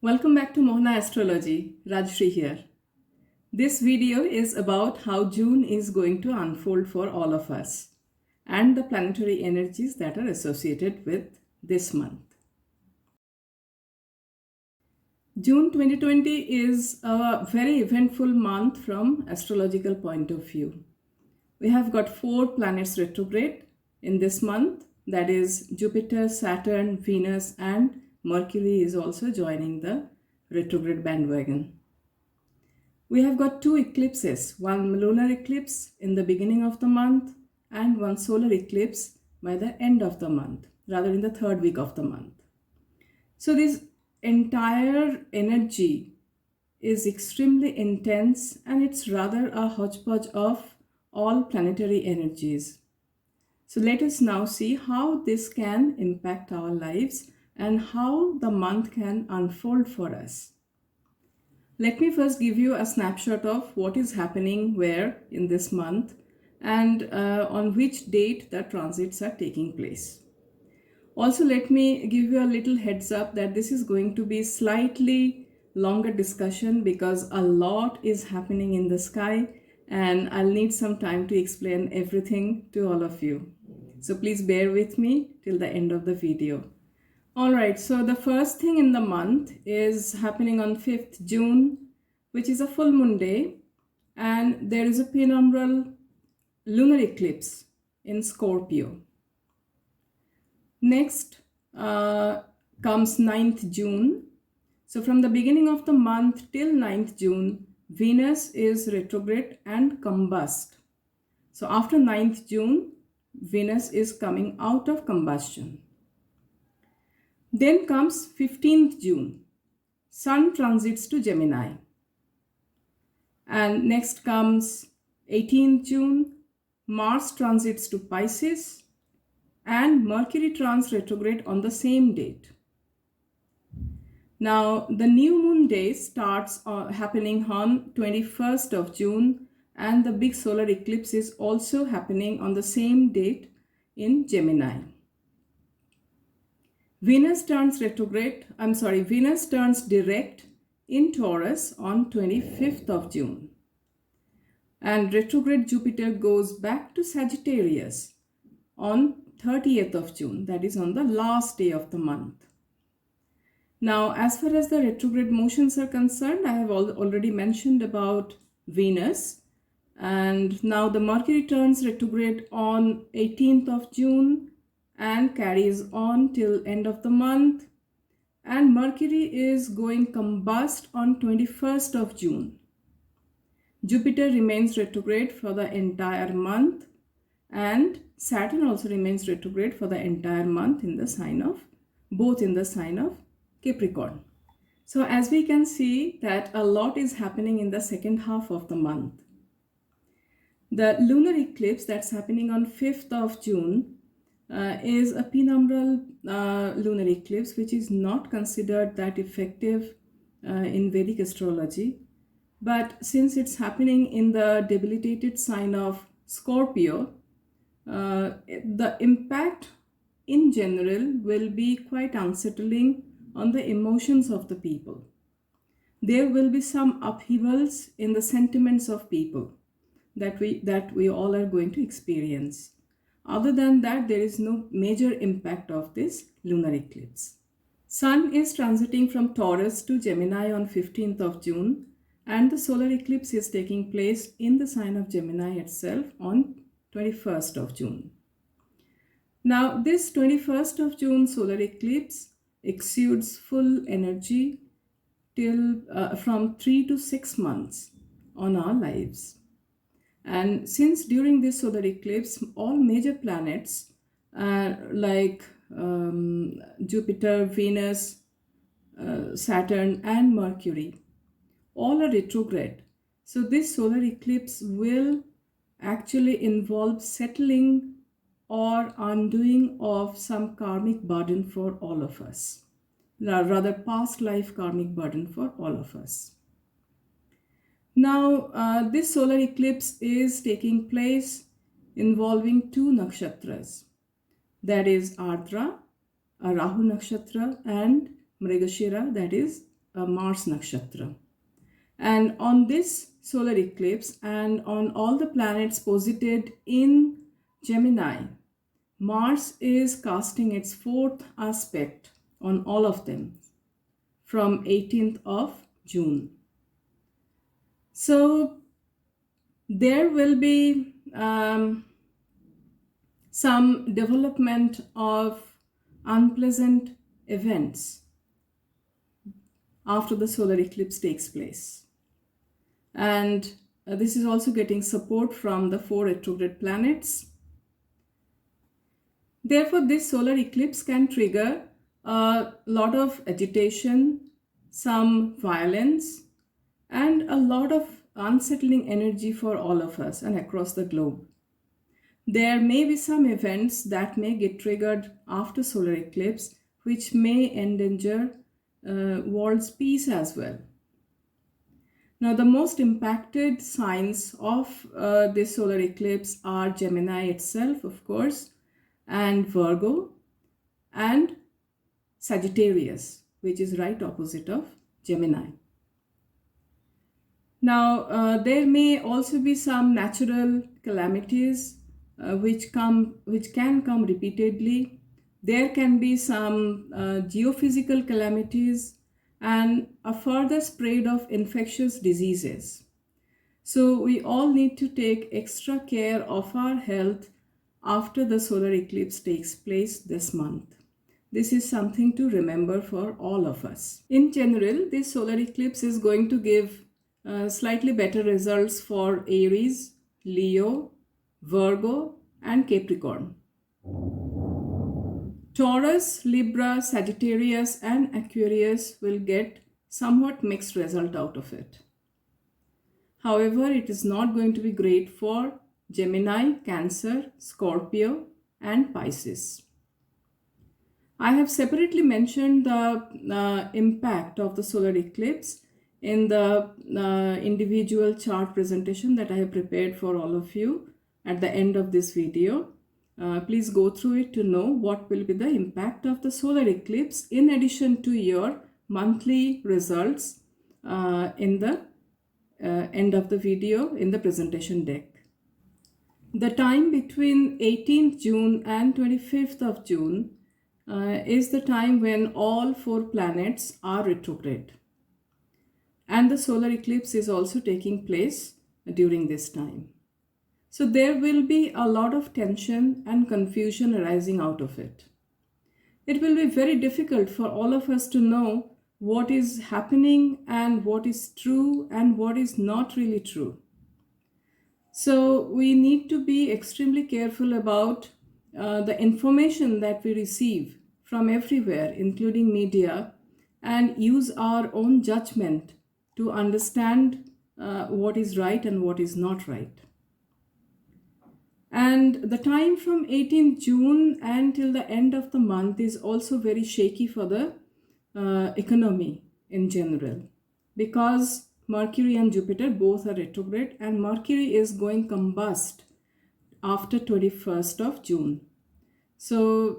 Welcome back to Mohana Astrology. Rajshri here. This video is about how June is going to unfold for all of us and the planetary energies that are associated with this month. June 2020 is a very eventful month from astrological point of view. We have got 4 planets retrograde in this month, that is Jupiter, Saturn, Venus and Mercury is also joining the retrograde bandwagon. We have got 2 eclipses, one lunar eclipse in the beginning of the month and one solar eclipse by the end of the month, rather in the 3rd week of the month. So this entire energy is extremely intense and it's rather a hodgepodge of all planetary energies. So let us now see how this can impact our lives and how the month can unfold for us. Let me first give you a snapshot of what is happening where in this month and on which date the transits are taking place. Also, let me give you a little heads up that this is going to be slightly longer discussion because a lot is happening in the sky and I'll need some time to explain everything to all of you. So please bear with me till the end of the video. Alright, so the first thing in the month is happening on 5th June, which is a full moon day, and there is a penumbral lunar eclipse in Scorpio. Next comes 9th June. So from the beginning of the month till 9th June, Venus is retrograde and combust. So after 9th June, Venus is coming out of combustion. Then comes 15th June, Sun transits to Gemini. And next comes 18th June, Mars transits to Pisces and Mercury trans retrograde on the same date. Now the new moon day starts happening on 21st of June and the big solar eclipse is also happening on the same date in Gemini. Venus turns direct in Taurus on 25th of June. And retrograde Jupiter goes back to Sagittarius on 30th of June, that is on the last day of the month. Now, as far as the retrograde motions are concerned, I have already mentioned about Venus. And now the Mercury turns retrograde on 18th of June and carries on till end of the month. And Mercury is going combust on 21st of June. Jupiter remains retrograde for the entire month and Saturn also remains retrograde for the entire month in the sign of Capricorn. So as we can see that a lot is happening in the second half of the month. The lunar eclipse that's happening on 5th of June is a penumbral lunar eclipse which is not considered that effective in Vedic astrology. But since it's happening in the debilitated sign of Scorpio, the impact in general will be quite unsettling on the emotions of the people. There will be some upheavals in the sentiments of people that we all are going to experience. Other than that, there is no major impact of this lunar eclipse. Sun is transiting from Taurus to Gemini on 15th of June and the solar eclipse is taking place in the sign of Gemini itself on 21st of June. Now this 21st of June solar eclipse exudes full energy till from 3 to 6 months on our lives. And since during this solar eclipse, all major planets like Jupiter, Venus, Saturn and Mercury, all are retrograde. So this solar eclipse will actually involve settling or undoing of some karmic burden for all of us, rather past life karmic burden for all of us. Now, this solar eclipse is taking place involving 2 nakshatras, that is Ardra, a Rahu nakshatra, and Mrigashira, that is Mars Nakshatra. And on this solar eclipse and on all the planets posited in Gemini, Mars is casting its fourth aspect on all of them from 18th of June. So there will be some development of unpleasant events after the solar eclipse takes place. And this is also getting support from the 4 retrograde planets. Therefore, this solar eclipse can trigger a lot of agitation, some violence, and a lot of unsettling energy for all of us and across the globe. There may be some events that may get triggered after solar eclipse, which may endanger world's peace as well. Now, the most impacted signs of this solar eclipse are Gemini itself, of course, and Virgo, and Sagittarius, which is right opposite of Gemini. Now, there may also be some natural calamities which can come repeatedly. There can be some geophysical calamities and a further spread of infectious diseases. So we all need to take extra care of our health after the solar eclipse takes place this month. This is something to remember for all of us. In general, this solar eclipse is going to give slightly better results for Aries, Leo, Virgo, and Capricorn. Taurus, Libra, Sagittarius, and Aquarius will get somewhat mixed result out of it. However, it is not going to be great for Gemini, Cancer, Scorpio, and Pisces. I have separately mentioned the impact of the solar eclipse in the individual chart presentation that I have prepared for all of you at the end of this video. Please go through it to know what will be the impact of the solar eclipse in addition to your monthly results in the end of the video in the presentation deck. The time between 18th June and 25th of June is the time when all 4 planets are retrograde. And the solar eclipse is also taking place during this time. So there will be a lot of tension and confusion arising out of it. It will be very difficult for all of us to know what is happening and what is true and what is not really true. So we need to be extremely careful about the information that we receive from everywhere, including media, and use our own judgment to understand what is right and what is not right. And the time from 18th June until the end of the month is also very shaky for the economy in general, because Mercury and Jupiter both are retrograde, and Mercury is going combust after 21st of June. So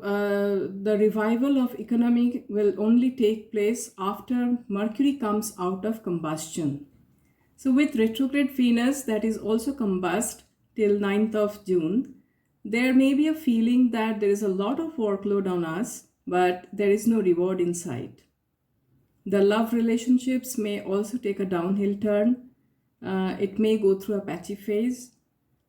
the revival of economy will only take place after Mercury comes out of combustion. So with retrograde Venus that is also combust till 9th of June, there may be a feeling that there is a lot of workload on us, but there is no reward in sight. The love relationships may also take a downhill turn. It may go through a patchy phase,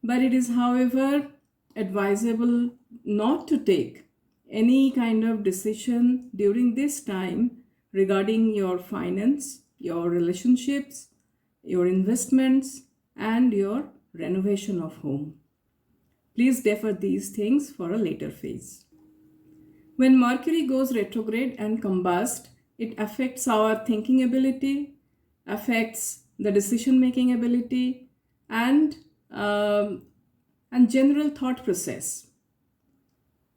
but it is, however, advisable not to take any kind of decision during this time regarding your finance, your relationships, your investments, and your renovation of home. Please defer these things for a later phase. When Mercury goes retrograde and combust, it affects our thinking ability, affects the decision-making ability, and general thought process.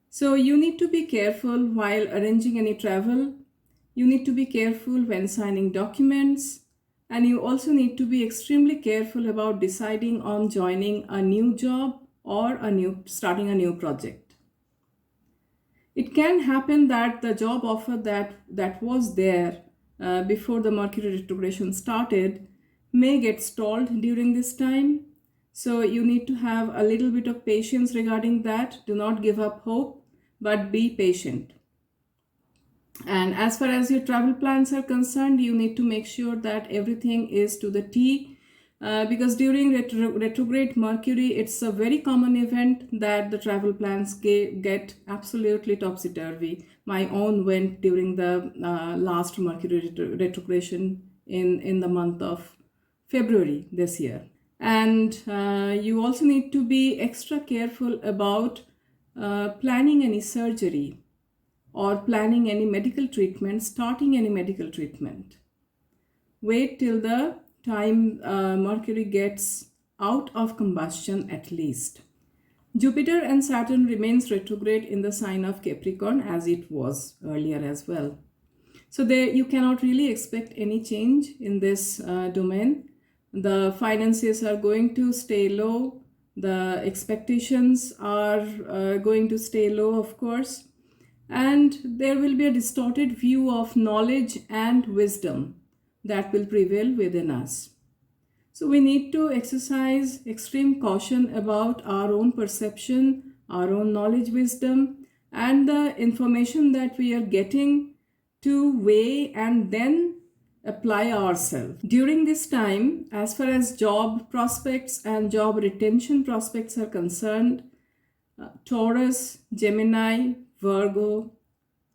So you need to be careful while arranging any travel. You need to be careful when signing documents. And you also need to be extremely careful about deciding on joining a new job or starting a new project. It can happen that the job offer that was there before the Mercury retrogression started may get stalled during this time. So you need to have a little bit of patience regarding that. Do not give up hope, but be patient. And as far as your travel plans are concerned, you need to make sure that everything is to the T, because during retrograde Mercury, it's a very common event that the travel plans get absolutely topsy-turvy. My own went during the last Mercury retrogression in the month of February this year. And you also need to be extra careful about planning any surgery or planning any medical treatment, starting any medical treatment. Wait till the time Mercury gets out of combustion at least. Jupiter and Saturn remains retrograde in the sign of Capricorn as it was earlier as well. So there you cannot really expect any change in this domain. The finances are going to stay low. The expectations are going to stay low, of course. And there will be a distorted view of knowledge and wisdom that will prevail within us. So we need to exercise extreme caution about our own perception, our own knowledge, wisdom, and the information that we are getting to weigh and then apply ourselves. During this time, as far as job prospects and job retention prospects are concerned, Taurus, Gemini, Virgo,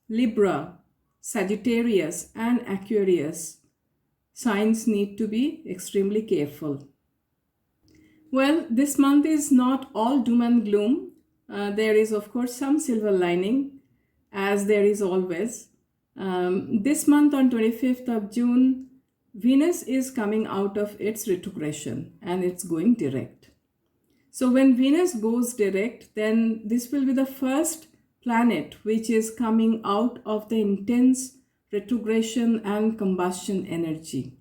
Libra, Sagittarius, and Aquarius signs need to be extremely careful. Well, this month is not all doom and gloom. There is, of course, some silver lining, as there is always. This month on 25th of June, Venus is coming out of its retrogression and it's going direct. So when Venus goes direct, then this will be the first planet which is coming out of the intense retrogression and combustion energy.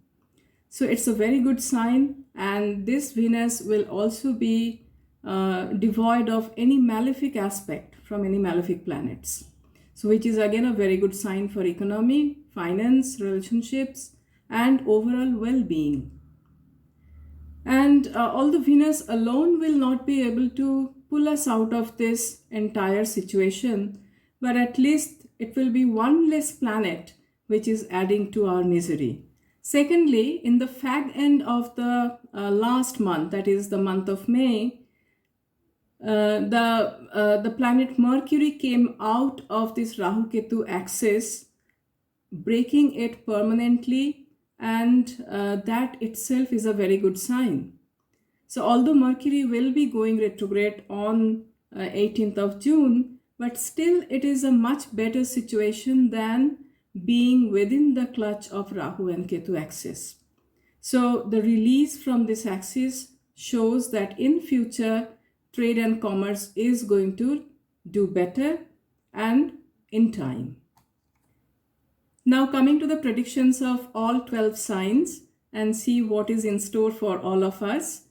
So it's a very good sign, and this Venus will also be devoid of any malefic aspect from any malefic planets. So which is again a very good sign for economy, finance, relationships, and overall well-being. And although Venus alone will not be able to pull us out of this entire situation, but at least it will be one less planet which is adding to our misery. Secondly, in the fag end of the last month, that is the month of May, the planet Mercury came out of this Rahu-Ketu axis, breaking it permanently, and that itself is a very good sign. So although Mercury will be going retrograde on 18th of June, but still it is a much better situation than being within the clutch of Rahu and Ketu axis. So the release from this axis shows that in future trade and commerce is going to do better and in time. Now coming to the predictions of all 12 signs and see what is in store for all of us.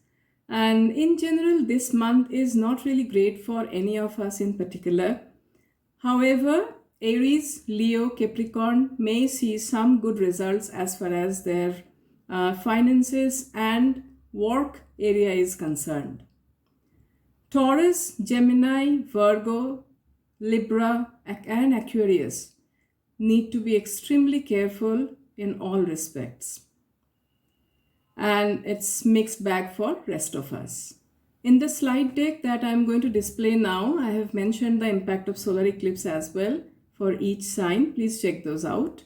And in general, this month is not really great for any of us in particular. However, Aries, Leo, Capricorn may see some good results as far as their finances and work area is concerned. Taurus, Gemini, Virgo, Libra, and Aquarius need to be extremely careful in all respects. And it's mixed bag for rest of us. In the slide deck that I'm going to display now, I have mentioned the impact of solar eclipse as well for each sign. Please check those out.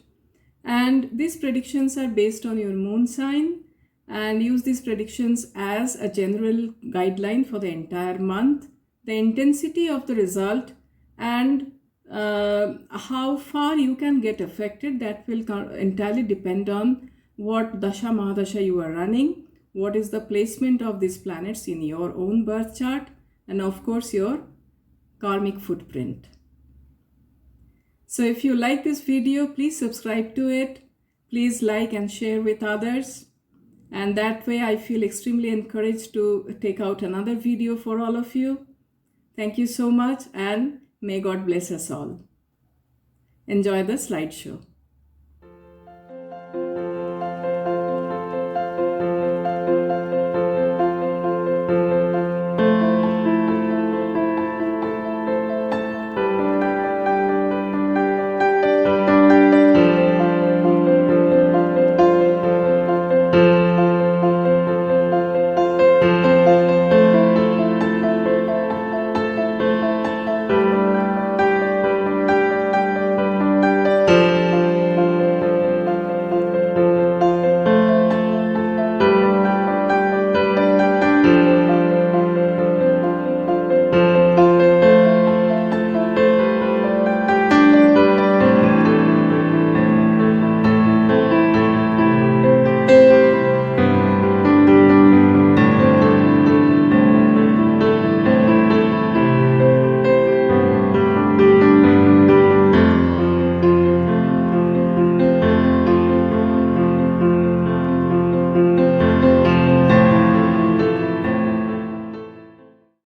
And these predictions are based on your moon sign, and use these predictions as a general guideline for the entire month. The intensity of the result and how far you can get affected, that will entirely depend on what Dasha Mahadasha you are running, what is the placement of these planets in your own birth chart, and of course your karmic footprint. So if you like this video, please subscribe to it. Please like and share with others. And that way I feel extremely encouraged to take out another video for all of you. Thank you so much, and may God bless us all. Enjoy the slideshow.